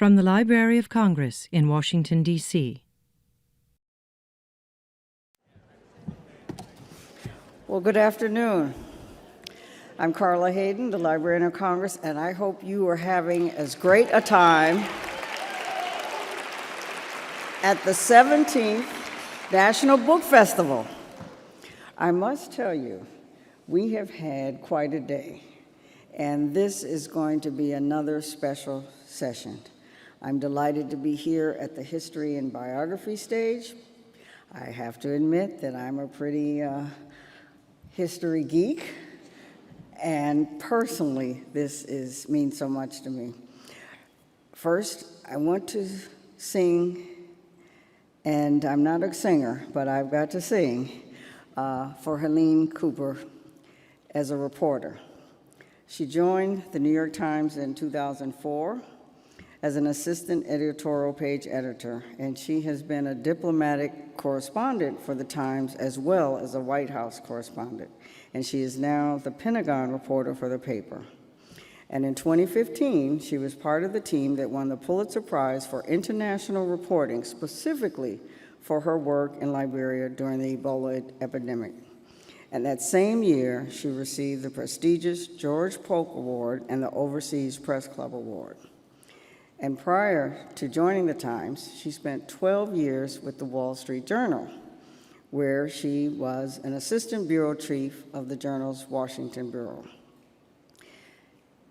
From the Library of Congress in Washington, D.C. Well, good afternoon. I'm Carla Hayden, the Librarian of Congress, and I hope you are having as great a time at the 17th National Book Festival. I must tell you, we have had quite a day, and this is going to be another special session. I'm delighted to be here at the History and Biography stage. I have to admit that I'm a pretty history geek, and personally, this means so much to me. First, I want to sing, and I'm not a singer, but I've got to sing for Helene Cooper as a reporter. She joined the New York Times in 2004 as an assistant editorial page editor, and she has been a diplomatic correspondent for the Times as well as a White House correspondent, and she is now the Pentagon reporter for the paper. And in 2015, she was part of the team that won the Pulitzer Prize for international reporting, specifically for her work in Liberia during the Ebola epidemic. And that same year, she received the prestigious George Polk Award and the Overseas Press Club Award. And prior to joining the Times, she spent 12 years with the Wall Street Journal, where she was an assistant bureau chief of the journal's Washington bureau.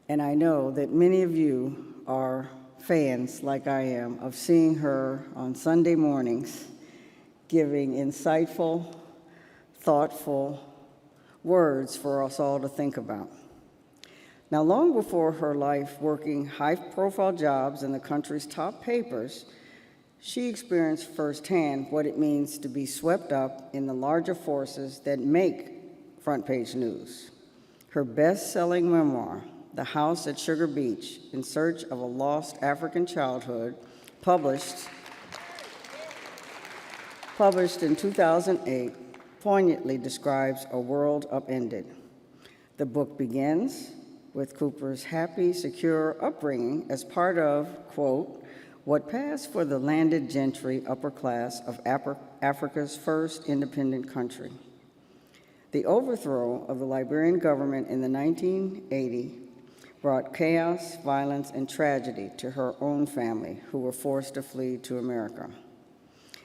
And I know that many of you are fans, like I am, of seeing her on Sunday mornings giving insightful, thoughtful words for us all to think about. Now, long before her life working high-profile jobs in the country's top papers, she experienced firsthand what it means to be swept up in the larger forces that make front-page news. Her best-selling memoir, The House at Sugar Beach, In Search of a Lost African Childhood, published in 2008, poignantly describes a world upended. The book begins with Cooper's happy, secure upbringing as part of, quote, what passed for the landed gentry upper class of Africa's first independent country. The overthrow of the Liberian government in the 1980s brought chaos, violence, and tragedy to her own family, who were forced to flee to America.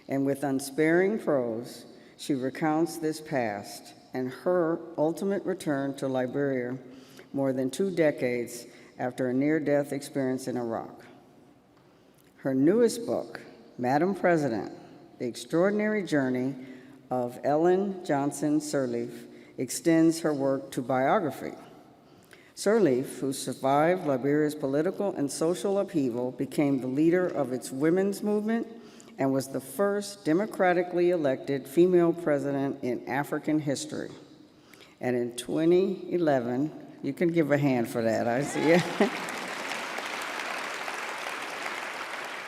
And with unsparing prose, she recounts this past and her ultimate return to Liberia more than 2 decades after a near-death experience in Iraq. Her newest book, Madam President, The Extraordinary Journey of Ellen Johnson Sirleaf, extends her work to biography. Sirleaf, who survived Liberia's political and social upheaval, became the leader of its women's movement and was the first democratically elected female president in African history. And in 2011, you can give a hand for that, I see it.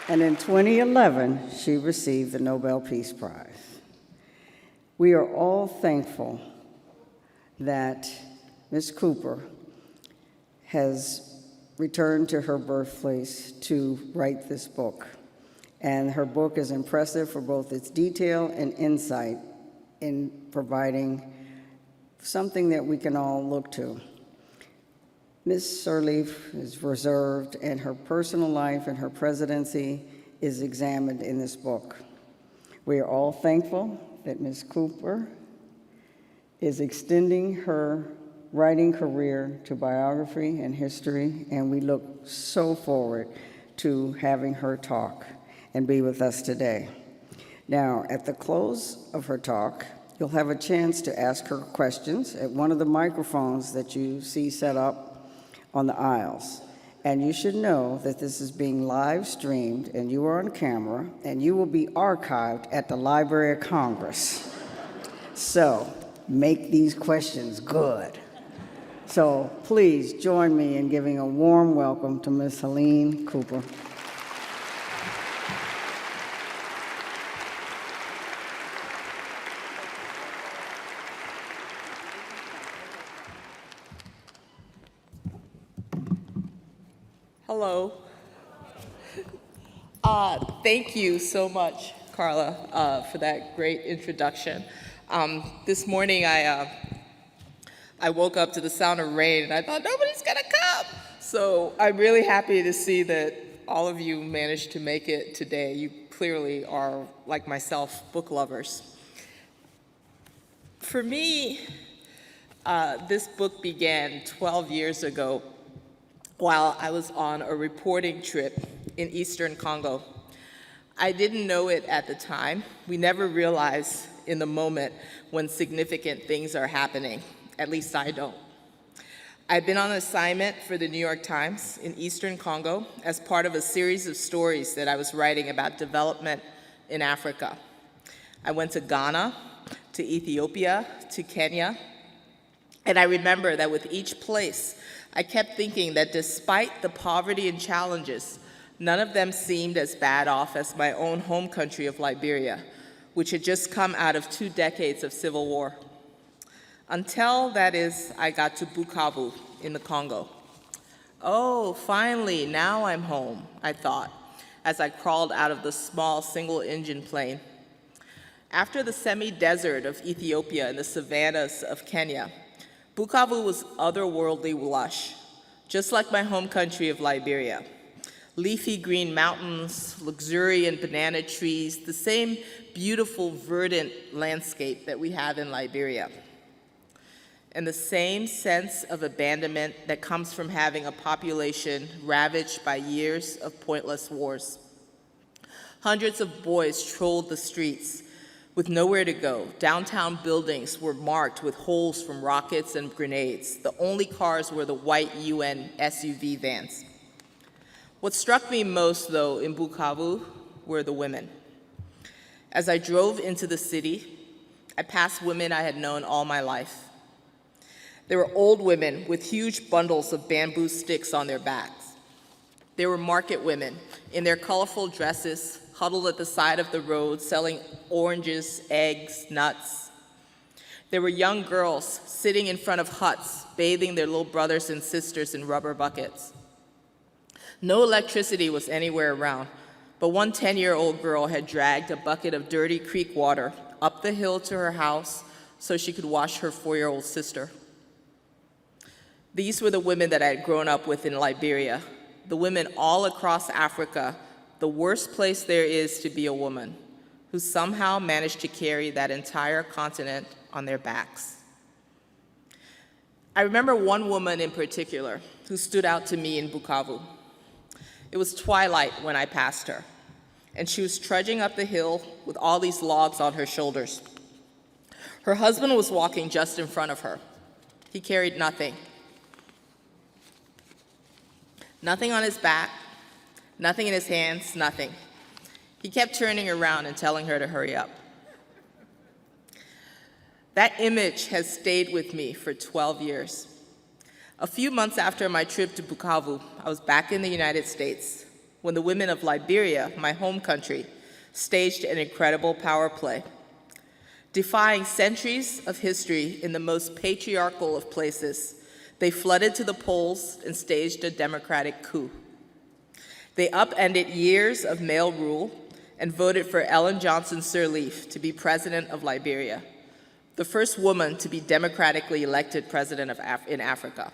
And in 2011, she received the Nobel Peace Prize. We are all thankful that Ms. Cooper has returned to her birthplace to write this book. And her book is impressive for both its detail and insight in providing something that we can all look to. Ms. Sirleaf is reserved, and her personal life and her presidency is examined in this book. We are all thankful that Ms. Cooper is extending her writing career to biography and history, and we look so forward to having her talk and be with us today. Now, at the close of her talk, you'll have a chance to ask her questions at one of the microphones that you see set up on the aisles. And you should know that this is being live streamed, and you are on camera, and you will be archived at the Library of Congress. So make these questions good. So please join me in giving a warm welcome to Ms. Helene Cooper. Hello. Thank you so much, Carla, for that great introduction. This morning, I woke up to the sound of rain, and I thought, nobody's gonna come. So I'm really happy to see that all of you managed to make it today. You clearly are, like myself, book lovers. For me, this book began 12 years ago while I was on a reporting trip in Eastern Congo. I didn't know it at the time. We never realize in the moment when significant things are happening. At least I don't. I'd been on assignment for the New York Times in Eastern Congo as part of a series of stories that I was writing about development in Africa. I went to Ghana, to Ethiopia, to Kenya, and I remember that with each place, I kept thinking that despite the poverty and challenges, none of them seemed as bad off as my own home country of Liberia, which had just come out of 2 decades of civil war. Until, that is, I got to Bukavu in the Congo. Oh, finally, now I'm home, I thought, as I crawled out of the small single-engine plane. After the semi-desert of Ethiopia and the savannas of Kenya, Bukavu was otherworldly lush, just like my home country of Liberia. Leafy green mountains, luxuriant banana trees, the same beautiful verdant landscape that we have in Liberia. And the same sense of abandonment that comes from having a population ravaged by years of pointless wars. Hundreds of boys trolled the streets with nowhere to go. Downtown buildings were marked with holes from rockets and grenades. The only cars were the white UN SUV vans. What struck me most, though, in Bukavu were the women. As I drove into the city, I passed women I had known all my life. There were old women with huge bundles of bamboo sticks on their backs. There were market women in their colorful dresses, huddled at the side of the road, selling oranges, eggs, nuts. There were young girls sitting in front of huts, bathing their little brothers and sisters in rubber buckets. No electricity was anywhere around, but one 10-year-old girl had dragged a bucket of dirty creek water up the hill to her house so she could wash her 4-year-old sister. These were the women that I had grown up with in Liberia, the women all across Africa, the worst place there is to be a woman, who somehow managed to carry that entire continent on their backs. I remember one woman in particular who stood out to me in Bukavu. It was twilight when I passed her, and she was trudging up the hill with all these logs on her shoulders. Her husband was walking just in front of her. He carried nothing. Nothing on his back, nothing in his hands, nothing. He kept turning around and telling her to hurry up. That image has stayed with me for 12 years. A few months after my trip to Bukavu, I was back in the United States when the women of Liberia, my home country, staged an incredible power play. Defying centuries of history in the most patriarchal of places, they flooded to the polls and staged a democratic coup. They upended years of male rule and voted for Ellen Johnson Sirleaf to be president of Liberia, the first woman to be democratically elected president in Africa.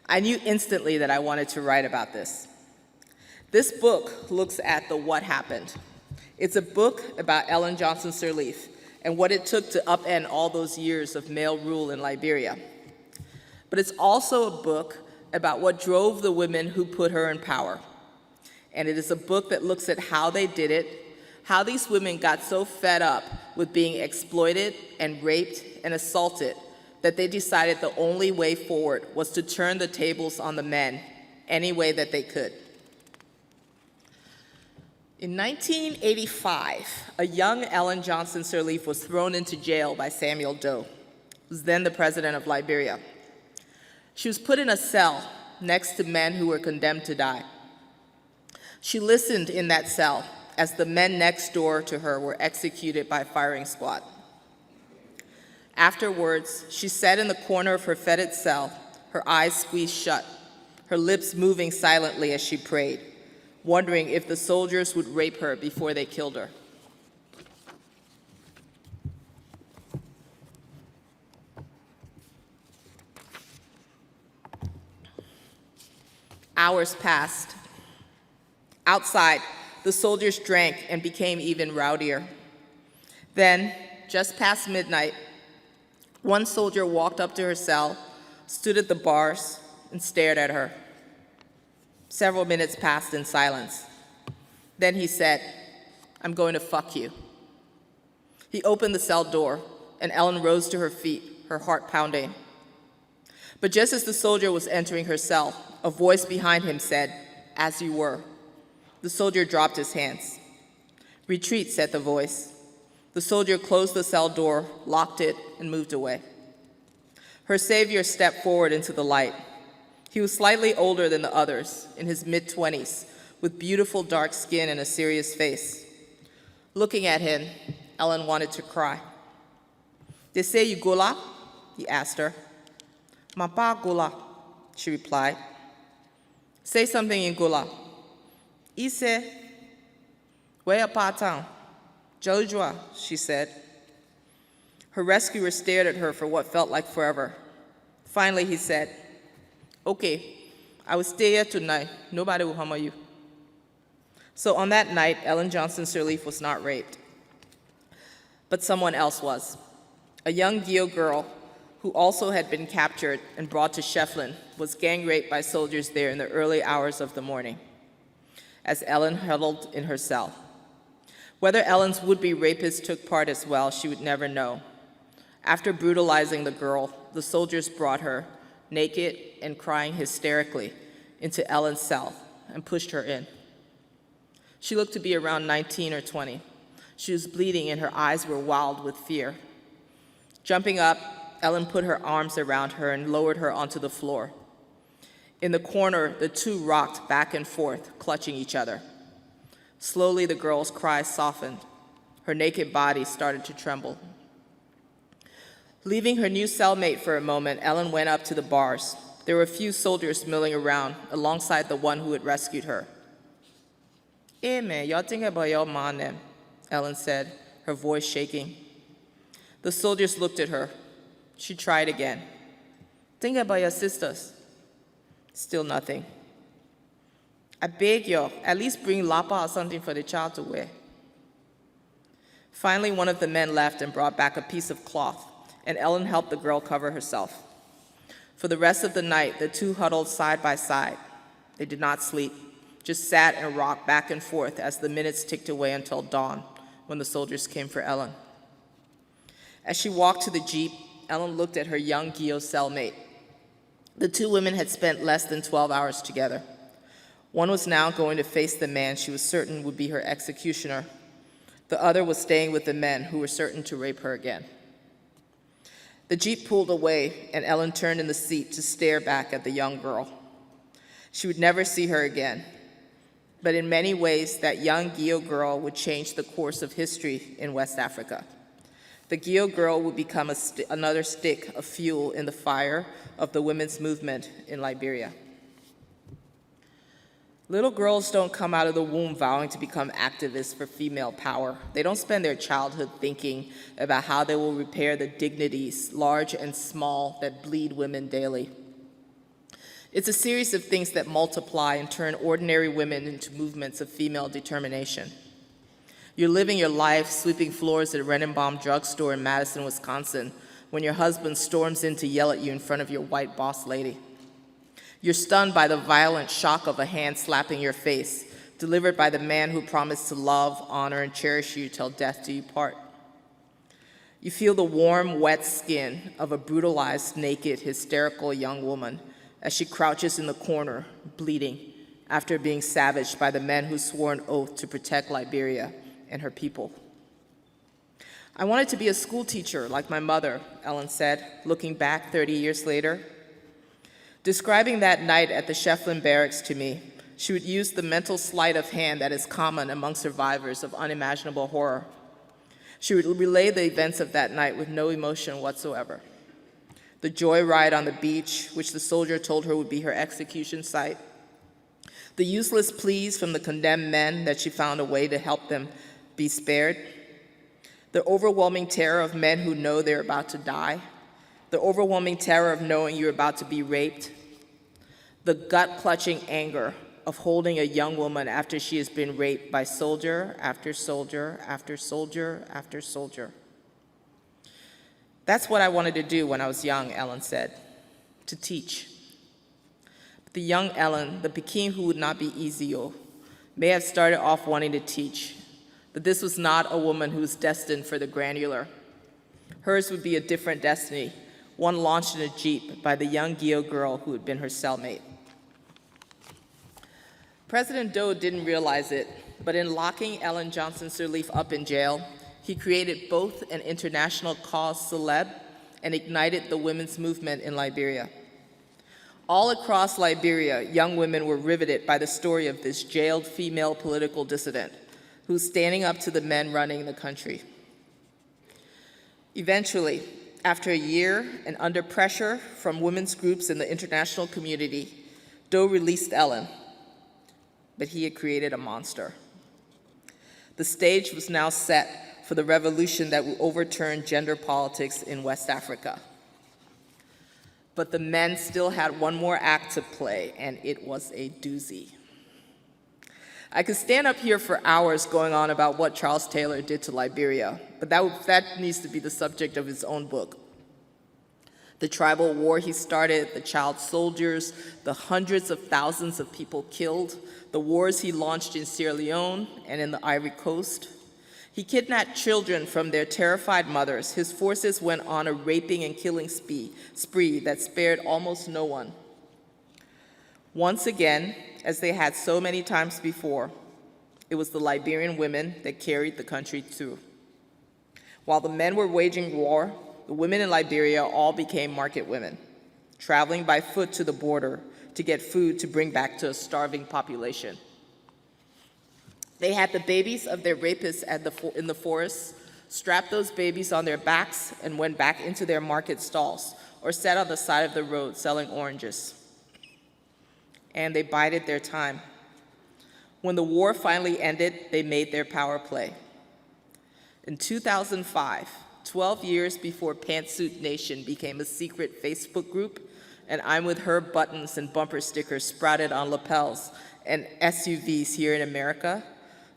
I knew instantly that I wanted to write about this. This book looks at the what happened. It's a book about Ellen Johnson Sirleaf and what it took to upend all those years of male rule in Liberia. But it's also a book about what drove the women who put her in power. And it is a book that looks at how they did it, how these women got so fed up with being exploited and raped and assaulted that they decided the only way forward was to turn the tables on the men any way that they could. In 1985, a young Ellen Johnson Sirleaf was thrown into jail by Samuel Doe, who was then the president of Liberia. She was put in a cell next to men who were condemned to die. She listened in that cell as the men next door to her were executed by firing squad. Afterwards, she sat in the corner of her fetid cell, her eyes squeezed shut, her lips moving silently as she prayed. wondering if the soldiers would rape her before they killed her. Hours passed. Outside, the soldiers drank and became even rowdier. Then, just past midnight, one soldier walked up to her cell, stood at the bars, and stared at her. Several minutes passed in silence. Then he said, "I'm going to fuck you." He opened the cell door, and Ellen rose to her feet, her heart pounding. But just as the soldier was entering her cell, a voice behind him said, "As you were." The soldier dropped his hands. "Retreat," said the voice. The soldier closed the cell door, locked it, and moved away. Her savior stepped forward into the light. He was slightly older than the others, in his mid-20s, with beautiful dark skin and a serious face. Looking at him, Ellen wanted to cry. "They say you Gola?" he asked her. "Ma pa Gola," she replied. "Say something in Gola." "Ise, Weah pa town, Jojua," she said. Her rescuer stared at her for what felt like forever. Finally, he said, "Okay, I will stay here tonight. Nobody will harm you." So on that night, Ellen Johnson Sirleaf was not raped. But someone else was. A young Geo girl who also had been captured and brought to Shefflin was gang raped by soldiers there in the early hours of the morning, as Ellen huddled in her cell. Whether Ellen's would-be rapist took part as well, she would never know. After brutalizing the girl, the soldiers brought her, naked and crying hysterically, into Ellen's cell and pushed her in. She looked to be around 19 or 20. She was bleeding and her eyes were wild with fear. Jumping up, Ellen put her arms around her and lowered her onto the floor. In the corner, the two rocked back and forth, clutching each other. Slowly, the girl's cries softened. Her naked body started to tremble. Leaving her new cellmate for a moment, Ellen went up to the bars. There were a few soldiers milling around, alongside the one who had rescued her. "Hey man, y'all think about your mom then," Ellen said, her voice shaking. The soldiers looked at her. She tried again. "Think about your sisters." Still nothing. "I beg you, at least bring lapa or something for the child to wear." Finally, one of the men left and brought back a piece of cloth, and Ellen helped the girl cover herself. For the rest of the night, the two huddled side by side. They did not sleep, just sat and rocked back and forth as the minutes ticked away until dawn, when the soldiers came for Ellen. As she walked to the Jeep, Ellen looked at her young Geo cellmate. The two women had spent less than 12 hours together. One was now going to face the man she was certain would be her executioner. The other was staying with the men who were certain to rape her again. The Jeep pulled away, and Ellen turned in the seat to stare back at the young girl. She would never see her again. But in many ways, that young Geo girl would change the course of history in West Africa. The Geo girl would become another stick of fuel in the fire of the women's movement in Liberia. Little girls don't come out of the womb vowing to become activists for female power. They don't spend their childhood thinking about how they will repair the dignities, large and small, that bleed women daily. It's a series of things that multiply and turn ordinary women into movements of female determination. You're living your life sweeping floors at a Renenbaum drugstore in Madison, Wisconsin, when your husband storms in to yell at you in front of your white boss lady. You're stunned by the violent shock of a hand slapping your face, delivered by the man who promised to love, honor, and cherish you till death do you part. You feel the warm, wet skin of a brutalized, naked, hysterical young woman as she crouches in the corner, bleeding, after being savaged by the men who swore an oath to protect Liberia and her people. "I wanted to be a school teacher like my mother," Ellen said, looking back 30 years later. Describing that night at the Shefflin barracks to me, she would use the mental sleight of hand that is common among survivors of unimaginable horror. She would relay the events of that night with no emotion whatsoever. The joyride on the beach, which the soldier told her would be her execution site, The useless pleas from the condemned men that she found a way to help them be spared, the overwhelming terror of men who know they're about to die, the overwhelming terror of knowing you're about to be raped, the gut-clutching anger of holding a young woman after she has been raped by soldier after soldier after soldier after soldier. That's what I wanted to do when I was young, Ellen said, to teach. The young Ellen, the Peking who would not be Izio, may have started off wanting to teach, but this was not a woman who was destined for the granular. Hers would be a different destiny, one launched in a Jeep by the young Gio girl who had been her cellmate. President Doe didn't realize it, but in locking Ellen Johnson Sirleaf up in jail, he created both an international cause célèbre and ignited the women's movement in Liberia. All across Liberia, young women were riveted by the story of this jailed female political dissident who's standing up to the men running the country. Eventually, after a year and under pressure from women's groups in the international community, Doe released Ellen, but he had created a monster. The stage was now set for the revolution that would overturn gender politics in West Africa. But the men still had one more act to play, and it was a doozy. I could stand up here for hours going on about what Charles Taylor did to Liberia, but that needs to be the subject of his own book. The tribal war he started, the child soldiers, the hundreds of thousands of people killed, the wars he launched in Sierra Leone and in the Ivory Coast. He kidnapped children from their terrified mothers. His forces went on a raping and killing spree that spared almost no one. Once again, as they had so many times before, it was the Liberian women that carried the country through. While the men were waging war, the women in Liberia all became market women, traveling by foot to the border to get food to bring back to a starving population. They had the babies of their rapists in the forests, strapped those babies on their backs, and went back into their market stalls or sat on the side of the road selling oranges. And they bided their time. When the war finally ended, they made their power play. In 2005, 12 years before Pantsuit Nation became a secret Facebook group, and I'm with her buttons and bumper stickers sprouted on lapels and SUVs here in America,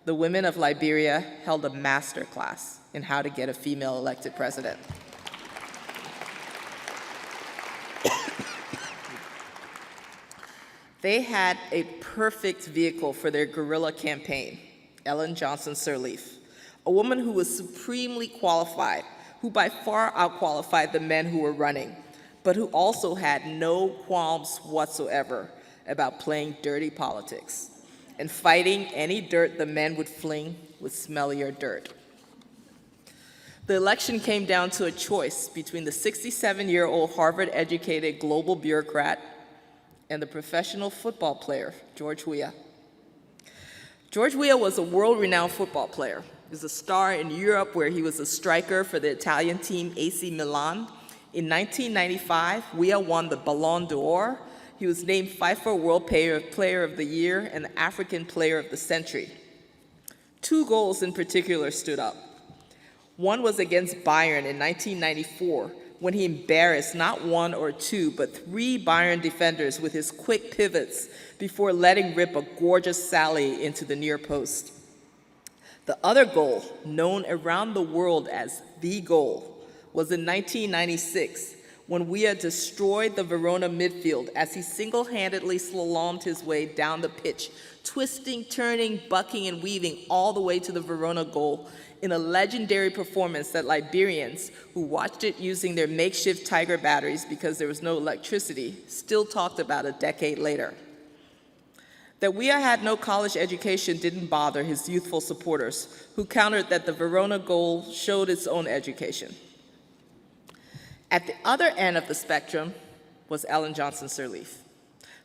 the women of Liberia held a master class in how to get a female elected president. They had a perfect vehicle for their guerrilla campaign, Ellen Johnson Sirleaf, a woman who was supremely qualified, who by far outqualified the men who were running, but who also had no qualms whatsoever about playing dirty politics and fighting any dirt the men would fling with smellier dirt. The election came down to a choice between the 67-year-old Harvard-educated global bureaucrat and the professional football player, George Weah. George Weah was a world-renowned football player. He was a star in Europe where he was a striker for the Italian team AC Milan. In 1995, Weah won the Ballon d'Or. He was named FIFA World Player of the Year and the African Player of the Century. 2 goals in particular stood up. One was against Bayern in 1994, when he embarrassed not 1 or 2, but 3 Bayern defenders with his quick pivots before letting rip a gorgeous sally into the near post. The other goal, known around the world as the goal, was in 1996, when Weah destroyed the Verona midfield as he single-handedly slalomed his way down the pitch, twisting, turning, bucking, and weaving all the way to the Verona goal in a legendary performance that Liberians, who watched it using their makeshift Tiger batteries because there was no electricity, still talked about a decade later. That Weah had no college education didn't bother his youthful supporters, who countered that the Verona goal showed its own education. At the other end of the spectrum was Ellen Johnson Sirleaf,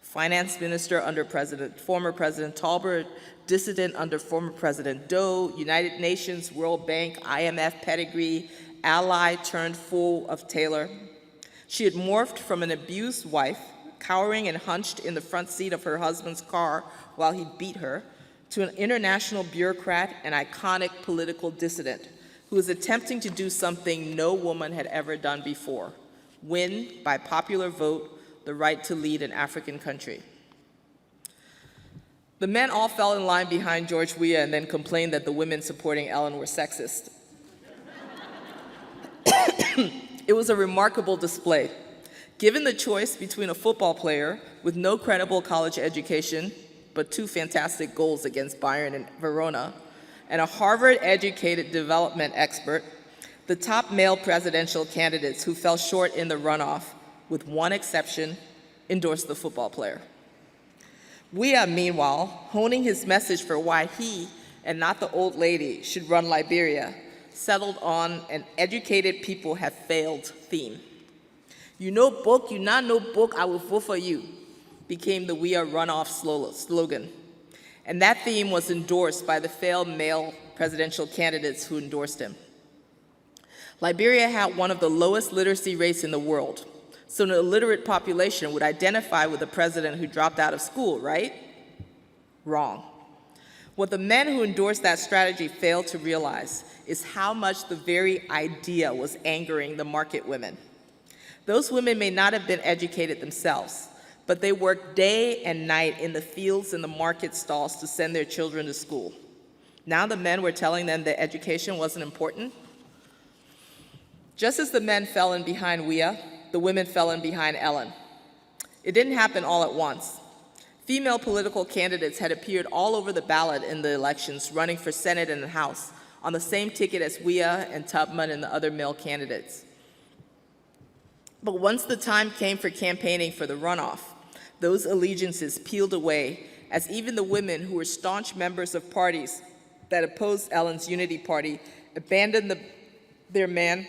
finance minister under former President Talbert, dissident under former President Doe, United Nations, World Bank, IMF pedigree, ally turned foe of Taylor. She had morphed from an abused wife cowering and hunched in the front seat of her husband's car while he beat her, to an international bureaucrat and iconic political dissident who is attempting to do something no woman had ever done before: win, by popular vote, the right to lead an African country. The men all fell in line behind George Weah and then complained that the women supporting Ellen were sexist. It was a remarkable display. Given the choice between a football player with no credible college education, but 2 fantastic goals against Bayern and Verona, and a Harvard-educated development expert, the top male presidential candidates who fell short in the runoff, with one exception, endorsed the football player. Weah, meanwhile, honing his message for why he, and not the old lady, should run Liberia, settled on an educated people have failed theme. You know book, you not know book, I will vote for you, became the Weah runoff slogan. And that theme was endorsed by the failed male presidential candidates who endorsed him. Liberia had one of the lowest literacy rates in the world, so an illiterate population would identify with a president who dropped out of school, right? Wrong. What the men who endorsed that strategy failed to realize is how much the very idea was angering the market women. Those women may not have been educated themselves, but they worked day and night in the fields and the market stalls to send their children to school. Now the men were telling them that education wasn't important. Just as the men fell in behind Weah, the women fell in behind Ellen. It didn't happen all at once. Female political candidates had appeared all over the ballot in the elections, running for Senate and the House, on the same ticket as Weah and Tubman and the other male candidates. But once the time came for campaigning for the runoff, those allegiances peeled away as even the women who were staunch members of parties that opposed Ellen's Unity Party abandoned their man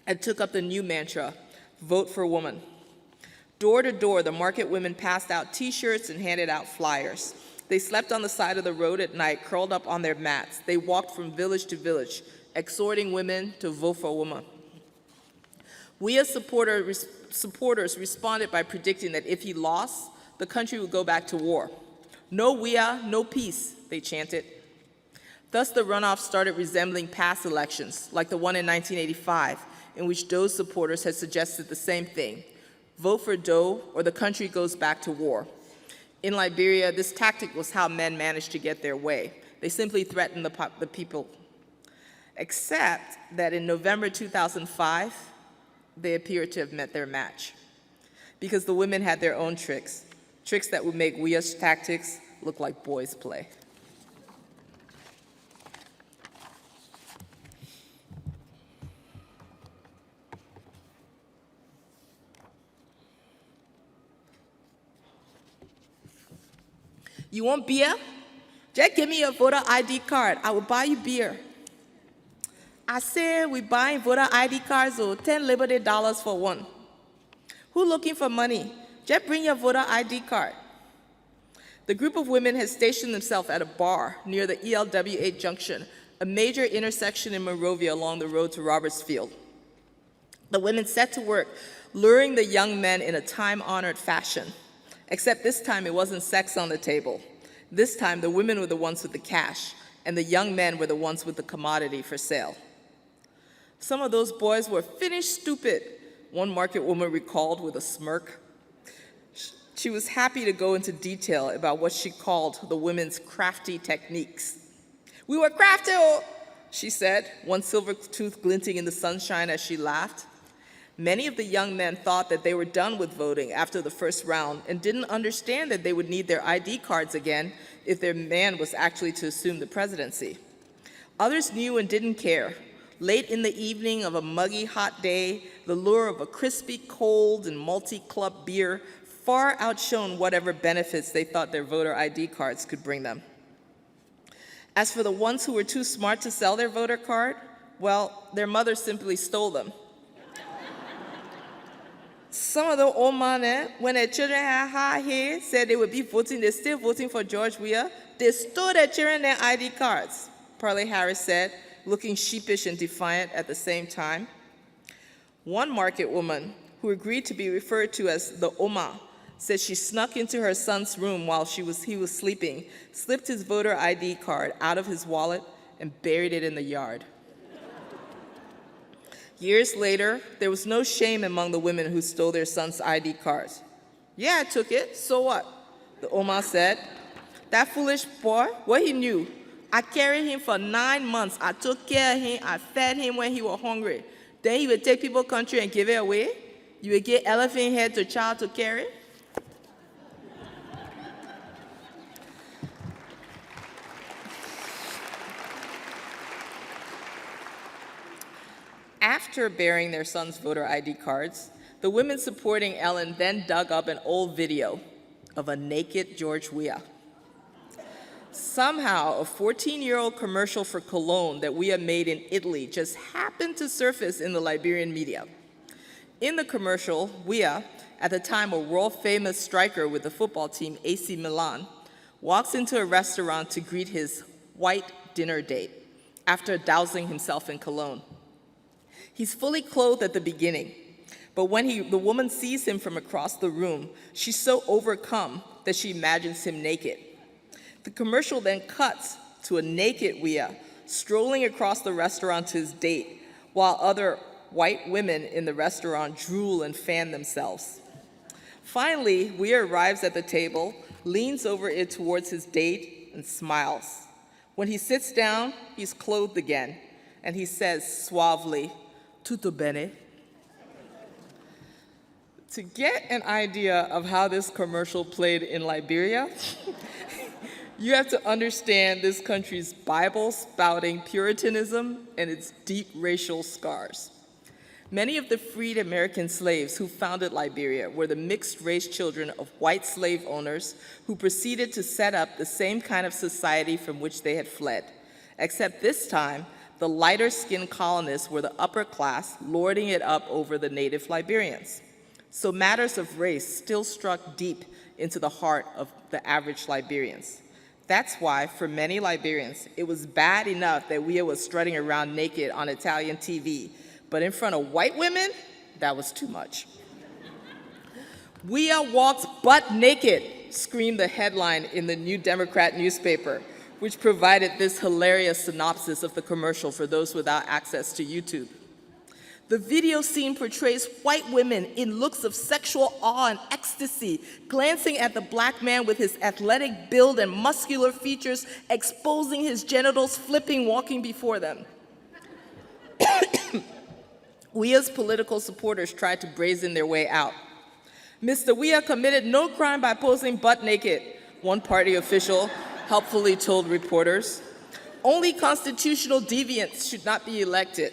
and took up the new mantra, vote for woman. Door to door, the market women passed out T-shirts and handed out flyers. They slept on the side of the road at night, curled up on their mats. They walked from village to village, exhorting women to vote for woman. Weah's supporters responded by predicting that if he lost, the country would go back to war. No Weah, no peace, they chanted. Thus, the runoff started resembling past elections, like the one in 1985, in which Doe's supporters had suggested the same thing: vote for Doe or the country goes back to war. In Liberia, this tactic was how men managed to get their way. They simply threatened the people. Except that in November 2005, they appeared to have met their match, because the women had their own tricks that would make Weah's tactics look like boys' play. You want beer? Just give me your voter ID card. I will buy you beer. I said we buying voter ID cards, or $10 Liberty dollars for one. Who looking for money? Just bring your voter ID card. The group of women had stationed themselves at a bar near the ELWA junction, a major intersection in Monrovia along the road to Robertsfield. The women set to work, luring the young men in a time-honored fashion. Except this time it wasn't sex on the table. This time the women were the ones with the cash, and the young men were the ones with the commodity for sale. Some of those boys were finished stupid, one market woman recalled with a smirk. She was happy to go into detail about what she called the women's crafty techniques. We were crafty, she said, one silver tooth glinting in the sunshine as she laughed. Many of the young men thought that they were done with voting after the first round and didn't understand that they would need their ID cards again if their man was actually to assume the presidency. Others knew and didn't care. Late in the evening of a muggy hot day, the lure of a crispy, cold, and multi-club beer far outshone whatever benefits they thought their voter ID cards could bring them. As for the ones who were too smart to sell their voter card, well, their mother simply stole them. Some of the old men, when their children had high hair, said they would be voting, they're still voting for George Weah. They stole their children their ID cards, Parley Harris said, looking sheepish and defiant at the same time. One market woman, who agreed to be referred to as the Oma, says she snuck into her son's room while he was sleeping, slipped his voter ID card out of his wallet, and buried it in the yard. Years later, there was no shame among the women who stole their son's ID cards. "Yeah, I took it, so what?" the Oma said. "That foolish boy, what he knew? I carried him for 9 months. I took care of him. I fed him when he was hungry. Then he would take people's country and give it away? You would give elephant head to a child to carry?" After burying their son's voter ID cards, the women supporting Ellen then dug up an old video of a naked George Weah. Somehow, a 14-year-old commercial for cologne that Weah made in Italy just happened to surface in the Liberian media. In the commercial, Weah, at the time a world-famous striker with the football team AC Milan, walks into a restaurant to greet his white dinner date after dousing himself in cologne. He's fully clothed at the beginning, but when the woman sees him from across the room, she's so overcome that she imagines him naked. The commercial then cuts to a naked Weah strolling across the restaurant to his date, while other white women in the restaurant drool and fan themselves. Finally, Weah arrives at the table, leans over it towards his date, and smiles. When he sits down, he's clothed again, and he says suavely, "Tutto bene?" To get an idea of how this commercial played in Liberia, you have to understand this country's Bible-spouting Puritanism and its deep racial scars. Many of the freed American slaves who founded Liberia were the mixed-race children of white slave owners who proceeded to set up the same kind of society from which they had fled, except this time, the lighter-skinned colonists were the upper class, lording it up over the native Liberians. So matters of race still struck deep into the heart of the average Liberians. That's why, for many Liberians, it was bad enough that Weah was strutting around naked on Italian TV, but in front of white women, that was too much. "Weah walks butt naked," screamed the headline in the New Democrat newspaper, which provided this hilarious synopsis of the commercial for those without access to YouTube. The video scene portrays white women in looks of sexual awe and ecstasy, glancing at the black man with his athletic build and muscular features, exposing his genitals, flipping, walking before them. Weah's political supporters tried to brazen their way out. "Mr. Weah committed no crime by posing butt naked," one party official helpfully told reporters. "Only constitutional deviants should not be elected."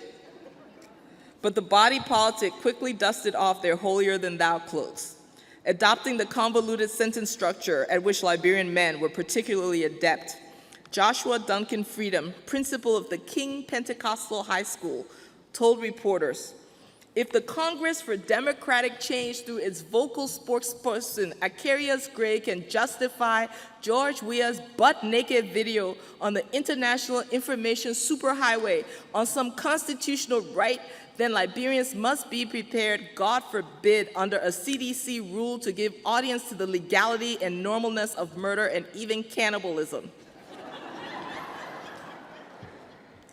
But the body politic quickly dusted off their holier-than-thou clothes, adopting the convoluted sentence structure at which Liberian men were particularly adept. Joshua Duncan Freedom, principal of the King Pentecostal High School, told reporters, "If the Congress for Democratic Change through its vocal spokesperson, Akarius Gray, can justify George Weah's butt-naked video on the International Information Superhighway on some constitutional right, then Liberians must be prepared, God forbid, under a CDC rule to give audience to the legality and normalness of murder and even cannibalism."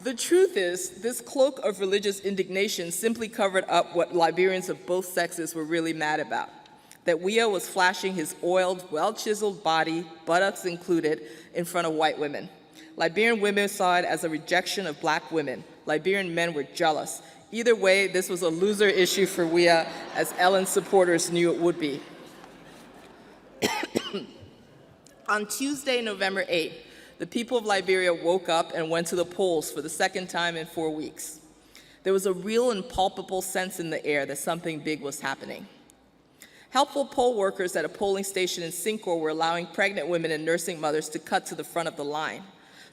The truth is, this cloak of religious indignation simply covered up what Liberians of both sexes were really mad about, that Weah was flashing his oiled, well-chiseled body, buttocks included, in front of white women. Liberian women saw it as a rejection of black women. Liberian men were jealous. Either way, this was a loser issue for Weah, as Ellen's supporters knew it would be. On Tuesday, November 8th, the people of Liberia woke up and went to the polls for the second time in 4 weeks. There was a real and palpable sense in the air that something big was happening. Helpful poll workers at a polling station in Sincor were allowing pregnant women and nursing mothers to cut to the front of the line.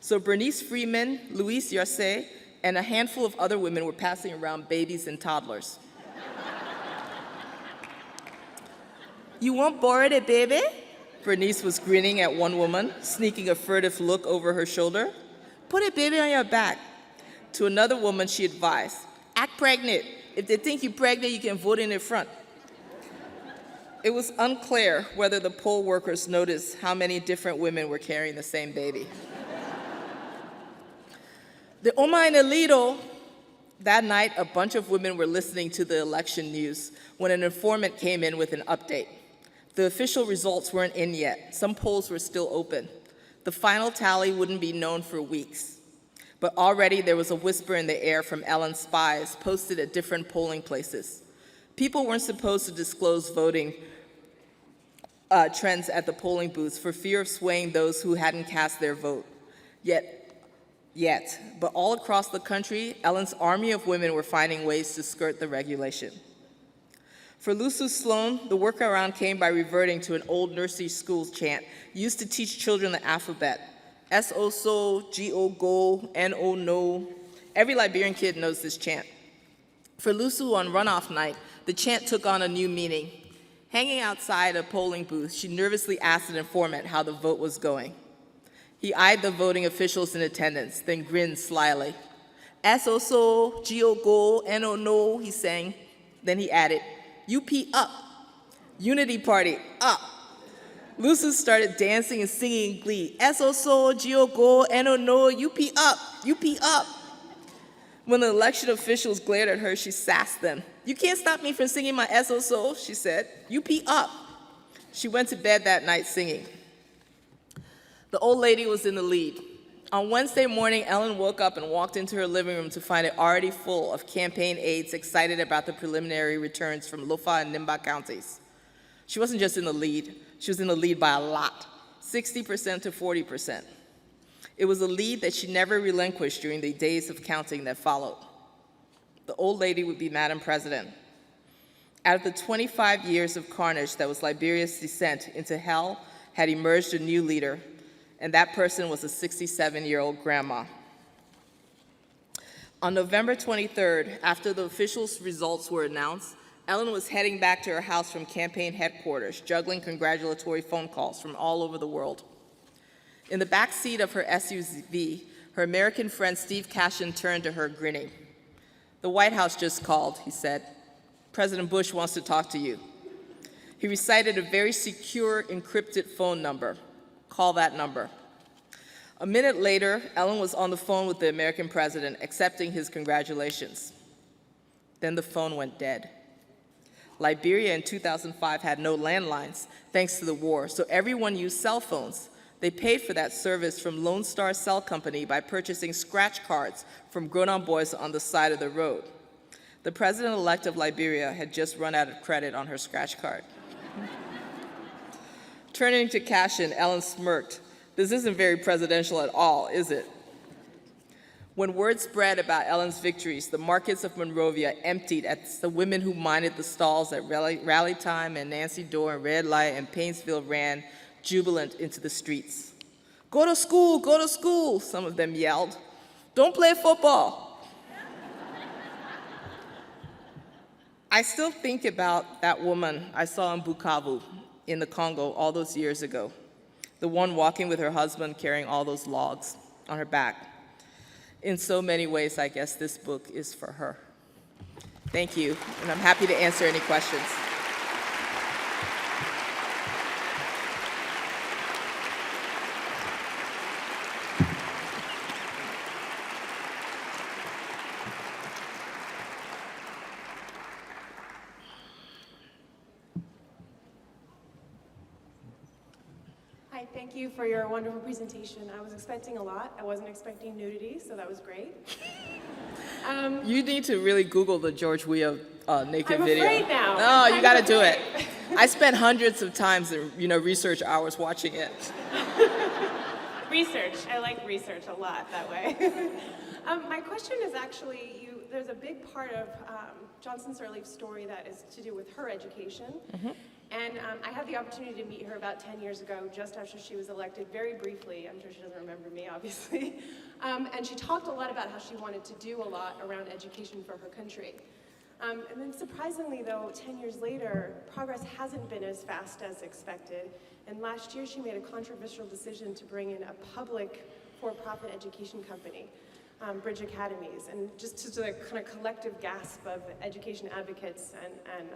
So Bernice Freeman, Louise Yarse, and a handful of other women were passing around babies and toddlers. "You won't borrow the baby?" Bernice was grinning at one woman, sneaking a furtive look over her shoulder. "Put a baby on your back." To another woman, she advised, "Act pregnant. If they think you're pregnant, you can vote in the front." It was unclear whether the poll workers noticed how many different women were carrying the same baby. The Oma in Lido, that night, a bunch of women were listening to the election news when an informant came in with an update. The official results weren't in yet. Some polls were still open. The final tally wouldn't be known for weeks. But already there was a whisper in the air from Ellen's spies posted at different polling places. People weren't supposed to disclose voting trends at the polling booths for fear of swaying those who hadn't cast their vote yet. But all across the country, Ellen's army of women were finding ways to skirt the regulation. For Lucy Sloan, the workaround came by reverting to an old nursery school chant used to teach children the alphabet. S-O-So, G-O-Go, N-O no. Every Liberian kid knows this chant. For Lusu on runoff night, the chant took on a new meaning. Hanging outside a polling booth, she nervously asked an informant how the vote was going. He eyed the voting officials in attendance, then grinned slyly. S-O-So, G-O-Go, N-O no, he sang. Then he added, UP up, Unity Party up. Lucy started dancing and singing in glee. S-O-So, G-O-Go, N-O no, UP up, UP up. When the election officials glared at her, she sassed them. You can't stop me from singing my S-O-So, she said. UP up. She went to bed that night singing. The old lady was in the lead. On Wednesday morning, Ellen woke up and walked into her living room to find it already full of campaign aides excited about the preliminary returns from Lofa and Nimba counties. She wasn't just in the lead, she was in the lead by a lot, 60% to 40%. It was a lead that she never relinquished during the days of counting that followed. The old lady would be Madam President. Out of the 25 years of carnage that was Liberia's descent into hell had emerged a new leader, and that person was a 67-year-old grandma. On November 23rd, after the official results were announced, Ellen was heading back to her house from campaign headquarters, juggling congratulatory phone calls from all over the world. In the back seat of her SUV, her American friend Steve Cashin turned to her, grinning. The White House just called, he said. President Bush wants to talk to you. He recited a very secure, encrypted phone number. Call that number. A minute later, Ellen was on the phone with the American president, accepting his congratulations. Then the phone went dead. Liberia in 2005 had no landlines, thanks to the war, so everyone used cell phones. They paid for that service from Lone Star Cell Company by purchasing scratch cards from grown-up boys on the side of the road. The president-elect of Liberia had just run out of credit on her scratch card. Turning to Cashin, Ellen smirked. This isn't very presidential at all, is it? When word spread about Ellen's victories, the markets of Monrovia emptied as the women who minded the stalls at Rally Time and Nancy Dorr and Red Light and Painesville ran jubilant into the streets. Go to school, some of them yelled. Don't play football. I still think about that woman I saw in Bukavu in the Congo all those years ago, the one walking with her husband carrying all those logs on her back. In so many ways, I guess this book is for her. Thank you, and I'm happy to answer any questions. Hi, thank you for your wonderful presentation. I was expecting a lot. I wasn't expecting nudity, so that was great. You need to really Google the George Weah naked video. I'm afraid now. No, you got to do it. I spent hundreds of times in research hours watching it. Research. I like research a lot that way. My question is actually, there's a big part of Johnson Sirleaf's story that is to do with her education. Mm-hmm. And I had the opportunity to meet her about 10 years ago, just after she was elected, very briefly. I'm sure she doesn't remember me, obviously. And she talked a lot about how she wanted to do a lot around education for her country. And then surprisingly, though, 10 years later, progress hasn't been as fast as expected. And last year, she made a controversial decision to bring in a public for-profit education company, Bridge Academies, and just to the kind of collective gasp of education advocates and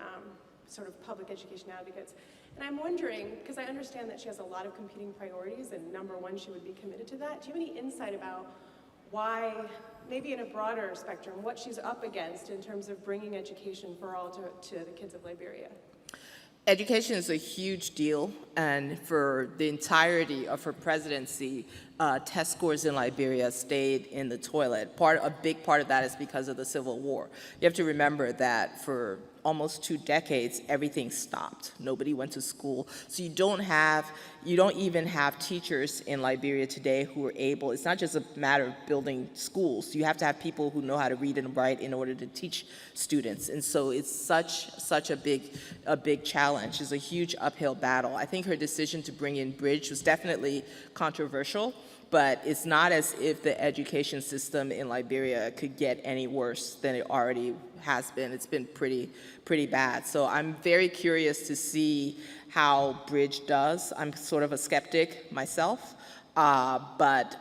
sort of public education advocates. And I'm wondering, because I understand that she has a lot of competing priorities, and number one, she would be committed to that. Do you have any insight about why, maybe in a broader spectrum, what she's up against in terms of bringing education for all to the kids of Liberia? Education is a huge deal, and for the entirety of her presidency, test scores in Liberia stayed in the toilet. A big part of that is because of the Civil War. You have to remember that for almost 2 decades, everything stopped. Nobody went to school. So you don't even have teachers in Liberia today who are able, it's not just a matter of building schools. You have to have people who know how to read and write in order to teach students. And so it's such a big challenge. It's a huge uphill battle. I think her decision to bring in Bridge was definitely controversial, but it's not as if the education system in Liberia could get any worse than it already has been. It's been pretty bad. So I'm very curious to see how Bridge does. I'm sort of a skeptic myself, but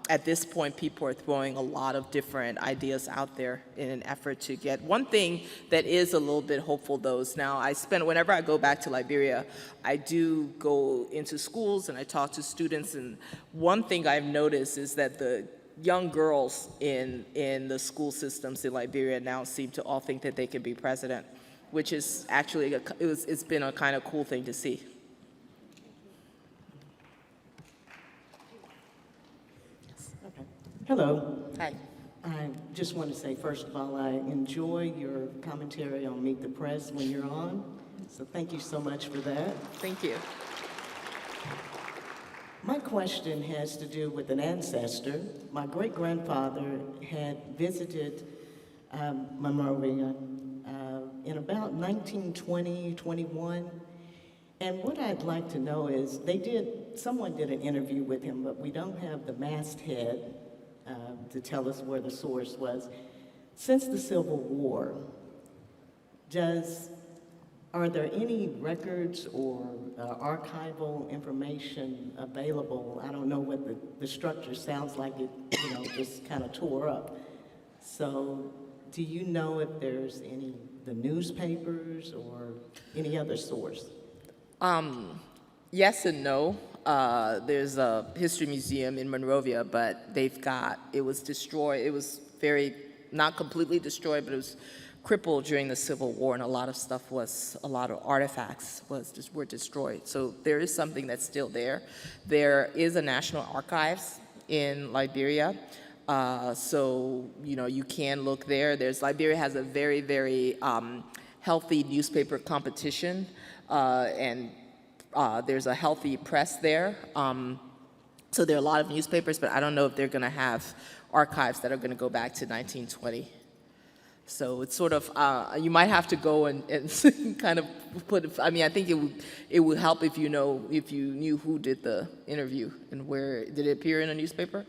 at this point, people are throwing a lot of different ideas out there in an effort to get. One thing that is a little bit hopeful, though, is now whenever I go back to Liberia, I do go into schools and I talk to students, and one thing I've noticed is that the young girls in the school systems in Liberia now seem to all think that they can be president, which is actually, it's been a kind of cool thing to see. Hello. Hi. I just want to say, first of all, I enjoy your commentary on Meet the Press when you're on, so thank you so much for that. Thank you. My question has to do with an ancestor. My great-grandfather had visited Monrovia in about 1920, 21. And what I'd like to know is, someone did an interview with him, but we don't have the masthead to tell us where the source was. Since the Civil War, are there any records or archival information available? I don't know what the structure sounds like. It just kind of tore up. So do you know if there's the newspapers or any other source? Yes and no. There's a history museum in Monrovia, but it was destroyed. It was not completely destroyed, but it was crippled during the Civil War, and a lot of artifacts were destroyed. So there is something that's still there. There is a National Archives in Liberia, so you can look there. Liberia has a very, very healthy newspaper competition, and there's a healthy press there. So there are a lot of newspapers, but I don't know if they're going to have archives that are going to go back to 1920. So it's sort of, you might have to go and kind of I think it would help if you knew who did the interview and where. Did it appear in a newspaper?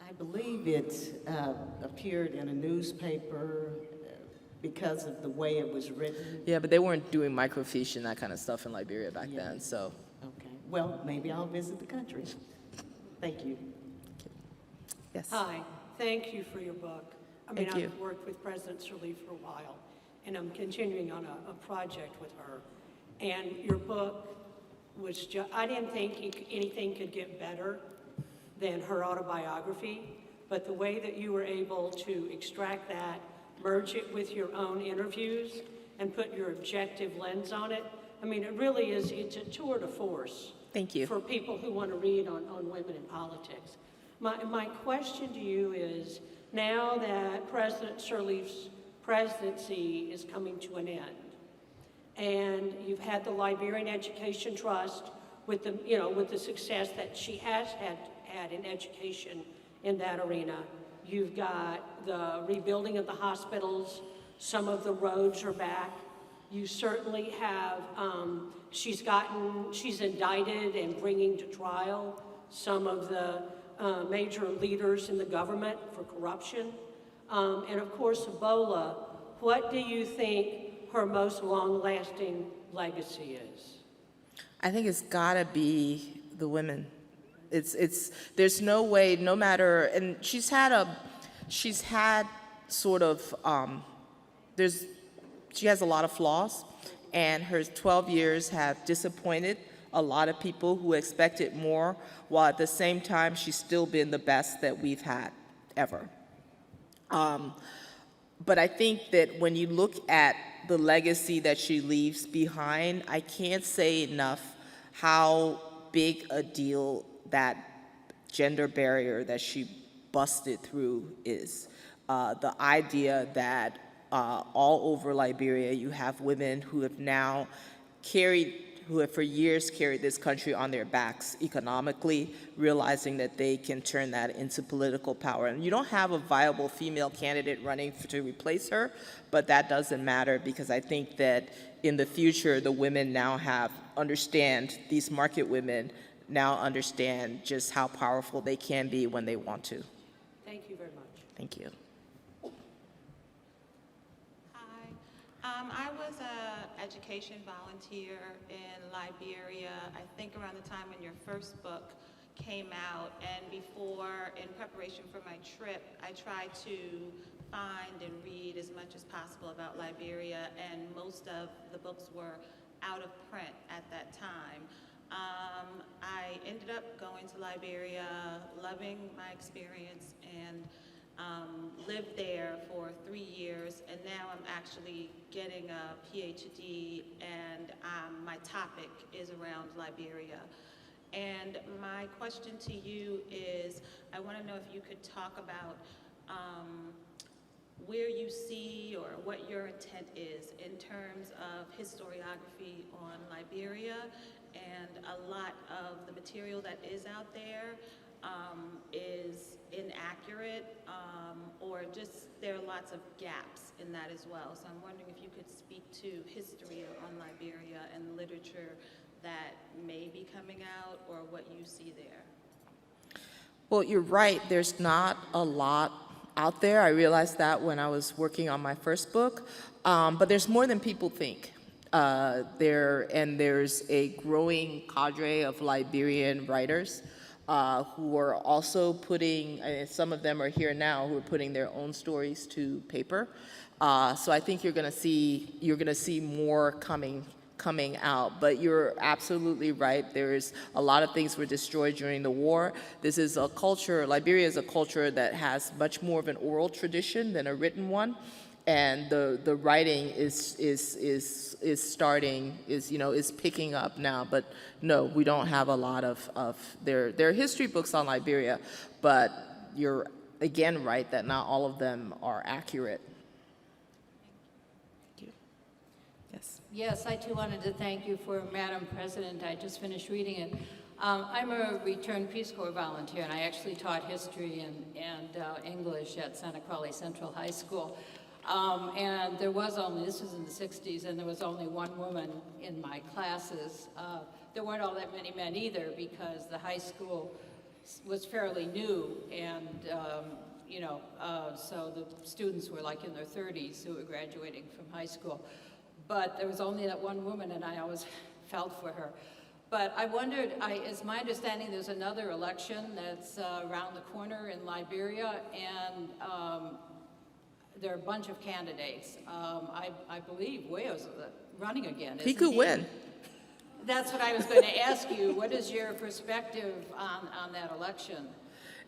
I believe it appeared in a newspaper because of the way it was written. Yeah, but they weren't doing microfiche and that kind of stuff in Liberia back then, so. Okay, well, maybe I'll visit the country. Thank you. Yes. Hi, thank you for your book. Thank you. I've worked with President Sirleaf for a while, and I'm continuing on a project with her. And your book was I didn't think anything could get better than her autobiography, but the way that you were able to extract that, merge it with your own interviews, and put your objective lens on it, it really is, it's a tour de force. Thank you. For people who want to read on women in politics. My question to you is, now that President Sirleaf's presidency is coming to an end, and you've had the Liberian Education Trust with the success that she has had in education in that arena, you've got the rebuilding of the hospitals, some of the roads are back. You certainly have, she's indicted and bringing to trial some of the major leaders in the government for corruption. And of course, Ebola. What do you think her most long-lasting legacy is? I think it's gotta be the women. There's no way, no matter, and she has a lot of flaws, and her 12 years have disappointed a lot of people who expected more, while at the same time, she's still been the best that we've had ever. But I think that when you look at the legacy that she leaves behind, I can't say enough how big a deal that gender barrier that she busted through is. The idea that all over Liberia you have women who have now who have for years carried this country on their backs economically, realizing that they can turn that into political power. And you don't have a viable female candidate running to replace her, but that doesn't matter, because I think that in the future, the women now these market women now understand just how powerful they can be when they want to. Thank you very much. Thank you. I was an education volunteer in Liberia, I think around the time when your first book came out, and before, in preparation for my trip, I tried to find and read as much as possible about Liberia, and most of the books were out of print at that time. I ended up going to Liberia, loving my experience, and lived there for 3 years, and now I'm actually getting a PhD, and my topic is around Liberia. And my question to you is, I want to know if you could talk about where you see or what your intent is in terms of historiography on Liberia, and a lot of the material that is out there is inaccurate, or just there are lots of gaps in that as well. So I'm wondering if you could speak to history on Liberia and literature that may be coming out, or what you see there. Well, you're right, there's not a lot out there. I realized that when I was working on my first book, but there's more than people think. There's a growing cadre of Liberian writers who are also putting, some of them are here now, who are putting their own stories to paper. So I think you're going to see more coming out. But you're absolutely right. There's a lot of things were destroyed during the war. This is a culture. Liberia is a culture that has much more of an oral tradition than a written one. And the writing is picking up now, but no, we don't have a lot of there are history books on Liberia, but you're again right that not all of them are accurate. Thank you. Yes. Yes, I too wanted to thank you for Madam President. I just finished reading it. I'm a returned Peace Corps volunteer, and I actually taught history and English at Santa Cruz Central High School. And there was only, this was in the 60s, and there was only one woman in my classes. There weren't all that many men either, because the high school was fairly new, and so the students were like in their 30s who were graduating from high school. But there was only that one woman, and I always felt for her. But I wondered, it's my understanding there's another election that's around the corner in Liberia, and there are a bunch of candidates. I believe Weah's running again. He could win. That's what I was going to ask you. What is your perspective on that election?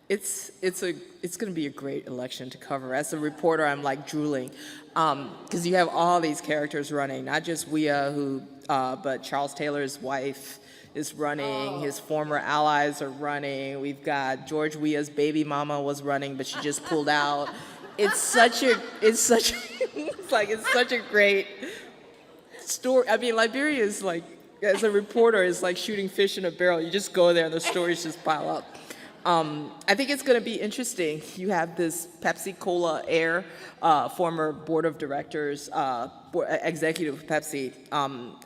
It's going to be a great election to cover. As a reporter, I'm like drooling, because you have all these characters running, not just Weah, but Charles Taylor's wife is running. His former allies are running. We've got George Weah's baby mama was running, but she just pulled out. It's such a great story. I mean, Liberia is like, as a reporter, is like shooting fish in a barrel. You just go there and the stories just pile up. I think it's going to be interesting. You have this Pepsi Cola heir, former board of directors, executive of Pepsi,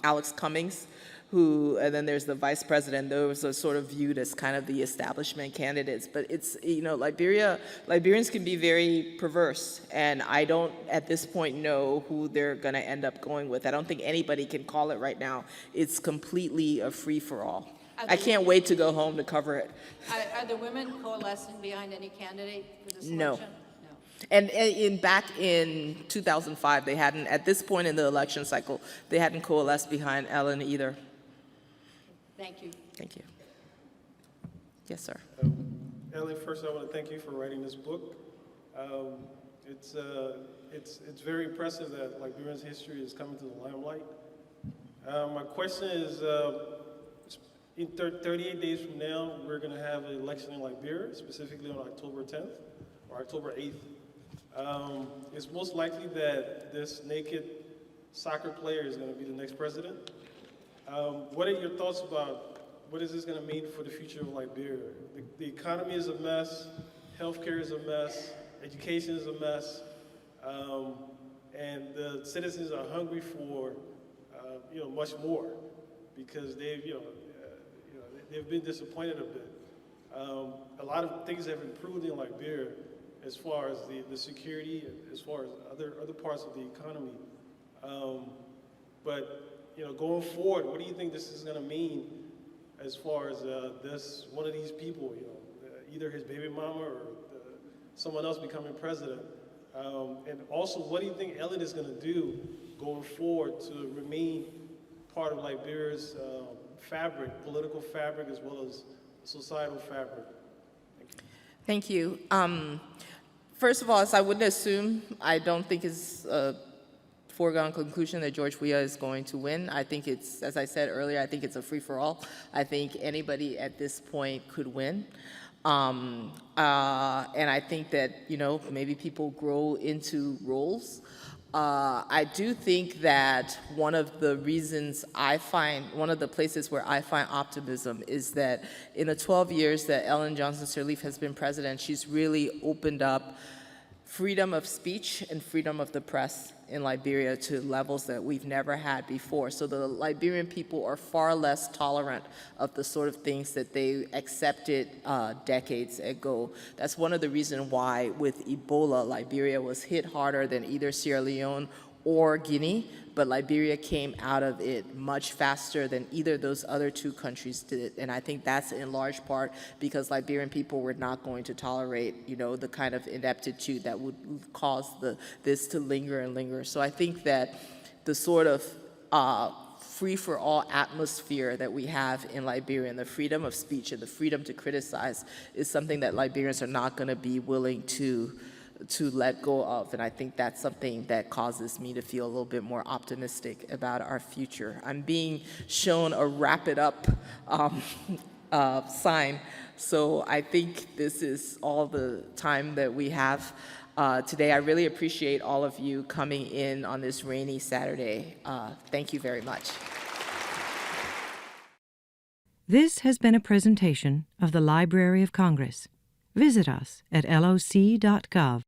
Alex Cummings, and then there's the vice president. Those are sort of viewed as kind of the establishment candidates. But it's, Liberians can be very perverse, and I don't, at this point, know who they're going to end up going with. I don't think anybody can call it right now. It's completely a free-for-all. I can't wait to go home to cover it. Are the women coalescing behind any candidate for this No. election? And back in 2005, they hadn't, at this point in the election cycle, they hadn't coalesced behind Ellen either. Thank you. Thank you. Yes, sir. Ellen, first I want to thank you for writing this book. It's very impressive that Liberia's history is coming to the limelight. My question is, in 38 days from now, we're going to have an election in Liberia, specifically on October 10th or October 8th. It's most likely that this naked soccer player is going to be the next president. What are your thoughts about what is this going to mean for the future of Liberia? The economy is a mess, healthcare is a mess, education is a mess, and the citizens are hungry for much more because they've been disappointed a bit. A lot of things have improved in Liberia as far as the security, as far as other parts of the economy. But going forward, what do you think this is going to mean as far as one of these people, either his baby mama or someone else becoming president? And also, what do you think Ellen is going to do going forward to remain part of Liberia's fabric, political fabric, as well as societal fabric? Thank you. First of all, as I wouldn't assume, I don't think it's a foregone conclusion that George Weah is going to win. I think it's, as I said earlier, I think it's a free-for-all. I think anybody at this point could win. And I think that, maybe people grow into roles. I do think that one of the places where I find optimism is that in the 12 years that Ellen Johnson Sirleaf has been president, she's really opened up freedom of speech and freedom of the press in Liberia to levels that we've never had before. So the Liberian people are far less tolerant of the sort of things that they accepted decades ago. That's one of the reasons why with Ebola, Liberia was hit harder than either Sierra Leone or Guinea, but Liberia came out of it much faster than either of those other two countries did. And I think that's in large part because Liberian people were not going to tolerate, the kind of ineptitude that would cause this to linger and linger. So I think that the sort of free-for-all atmosphere that we have in Liberia, and the freedom of speech and the freedom to criticize, is something that Liberians are not going to be willing to let go of. And I think that's something that causes me to feel a little bit more optimistic about our future. I'm being shown a wrap it up sign. So I think this is all the time that we have today. I really appreciate all of you coming in on this rainy Saturday. Thank you very much. This has been a presentation of the Library of Congress. Visit us at loc.gov.